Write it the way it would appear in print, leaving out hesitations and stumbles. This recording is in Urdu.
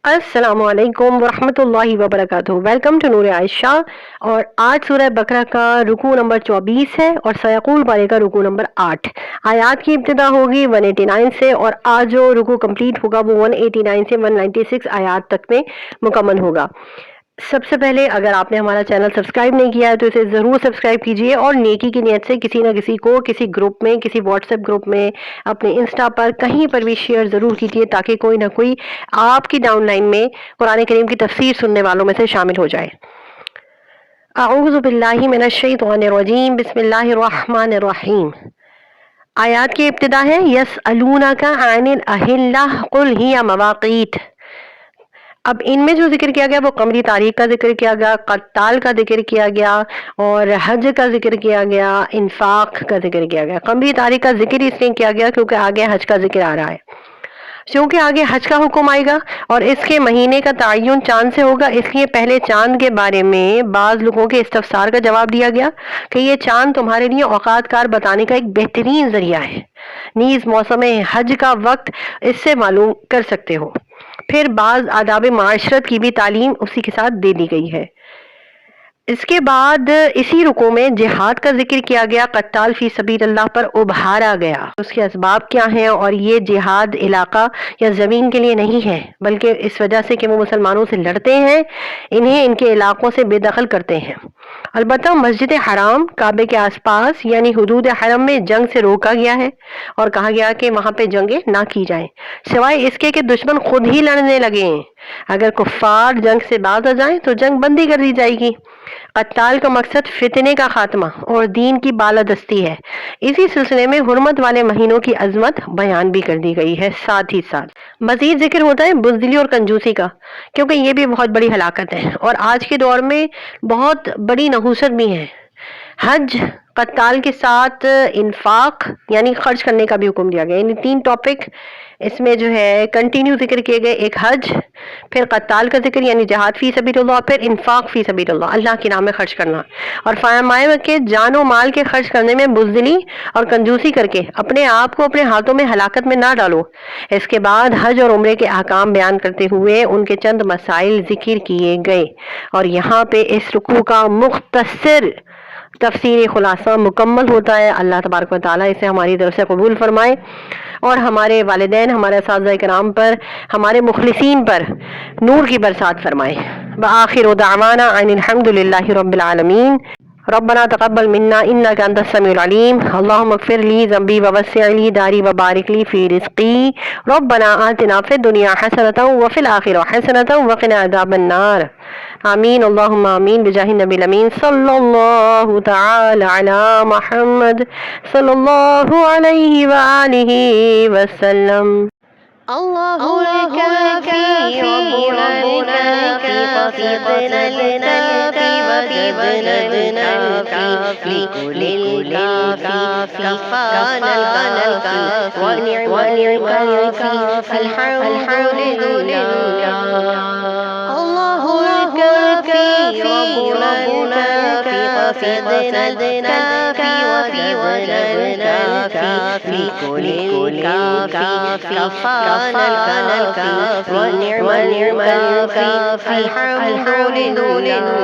السلام علیکم ورحمۃ اللہ وبرکاتہ۔ ویلکم ٹو نور عائشہ۔ اور آج سورہ بقرہ کا رکوع نمبر 24 ہے اور سیقول پارے کا رکوع نمبر 8۔ آیات کی ابتدا ہوگی 189 سے اور آج جو رکوع کمپلیٹ ہوگا وہ 189 سے 196 آیات تک میں مکمل ہوگا۔ سب سے پہلے اگر آپ نے ہمارا چینل سبسکرائب نہیں کیا ہے تو اسے ضرور سبسکرائب کیجئے اور نیکی کی نیت سے کسی نہ کسی کو کسی گروپ میں، کسی واٹس ایپ گروپ میں، اپنے انسٹا پر کہیں پر بھی شیئر ضرور کیجئے تاکہ کوئی نہ کوئی آپ کی ڈاؤن لائن میں قرآن کریم کی تفسیر سننے والوں میں سے شامل ہو جائے۔ اعوذ باللہ من الشیطان الرجیم، بسم اللہ الرحمن الرحیم۔ آیات کی ابتدا ہے یسألونک عن الاہلہ قل ہی مواقیت۔ اب ان میں جو ذکر کیا گیا وہ قمری تاریخ کا ذکر کیا گیا، قتال کا ذکر کیا گیا اور حج کا ذکر کیا گیا، انفاق کا ذکر کیا گیا۔ قمری تاریخ کا ذکر اس لیے کیا گیا کیونکہ آگے حج کا ذکر آ رہا ہے، چونکہ آگے حج کا حکم آئے گا اور اس کے مہینے کا تعین چاند سے ہوگا، اس لیے پہلے چاند کے بارے میں بعض لوگوں کے استفسار کا جواب دیا گیا کہ یہ چاند تمہارے لیے اوقات کار بتانے کا ایک بہترین ذریعہ ہے، نیز موسم حج کا وقت اس سے معلوم کر سکتے ہو۔ پھر بعض آداب معاشرت کی بھی تعلیم اسی کے ساتھ دے دی گئی ہے۔ اس کے بعد اسی رکوع میں جہاد کا ذکر کیا گیا، قتال فی سبیل اللہ پر ابھارا گیا، اس کے اسباب کیا ہیں، اور یہ جہاد علاقہ یا زمین کے لیے نہیں ہے بلکہ اس وجہ سے کہ وہ مسلمانوں سے لڑتے ہیں، انہیں ان کے علاقوں سے بے دخل کرتے ہیں۔ البتہ مسجد حرام کعبے کے آس پاس یعنی حدود حرم میں جنگ سے روکا گیا ہے اور کہا گیا کہ وہاں پہ جنگیں نہ کی جائیں سوائے اس کے کہ دشمن خود ہی لڑنے لگے ہیں۔ اگر کفار جنگ سے باز آ جائیں تو جنگ بندی کر دی جائے گی۔ قتال کا مقصد فتنے کا خاتمہ اور دین کی بالادستی ہے۔ اسی سلسلے میں حرمت والے مہینوں کی عظمت بیان بھی کر دی گئی ہے۔ ساتھ ہی ساتھ مزید ذکر ہوتا ہے بزدلی اور کنجوسی کا، کیونکہ یہ بھی بہت بڑی ہلاکت ہے اور آج کے دور میں بہت بڑی نحوست بھی ہے۔ حج، قتال کے ساتھ انفاق یعنی خرچ کرنے کا بھی حکم دیا گیا، یعنی تین ٹاپک اس میں جو ہے کنٹینیو ذکر کیے گئے، ایک حج، پھر قتال کا ذکر یعنی جہاد فی سبیل اللہ، پھر انفاق فی سبیل اللہ، اللہ کے نام میں خرچ کرنا، اور فرمایا کہ جان و مال کے خرچ کرنے میں بزدلی اور کنجوسی کر کے اپنے آپ کو اپنے ہاتھوں میں ہلاکت میں نہ ڈالو۔ اس کے بعد حج اور عمرے کے احکام بیان کرتے ہوئے ان کے چند مسائل ذکر کیے گئے، اور یہاں پہ اس رکوع کا مختصر تفسیری خلاصہ مکمل ہوتا ہے۔ اللہ تبارک و تعالیٰ اسے ہماری طرف سے قبول فرمائے اور ہمارے والدین، ہمارے اساتذہ کرام پر، ہمارے مخلصین پر نور کی برسات فرمائے۔ وآخر دعوانا ان الحمد للہ رب العالمین۔ ربنا تقبل منا انك انت السميع العليم، اللهم اغفر لي ذنبي ووسع لي داري وبارك لي في رزقي، ربنا آتنا في الدنيا حسنة وفي الآخرة حسنة وقنا عذاب النار، آمین اللہم آمین بجاہ النبی الامین صلی اللہ تعالی علی محمد صلی اللہ علیہ وآلہ وسلم۔ اللہ الکافی ربنا الکافی قصدنا الکافی وجدنا الکافی لكل الکافی کفانا الکافی ونعم الکافی الحمد للہ۔ اللہ الکافی ربنا الکافی قصدنا الکافی وجدنا الکافی لكل الکافی کفانا الکافی ونعم الکافی الحمد للہ۔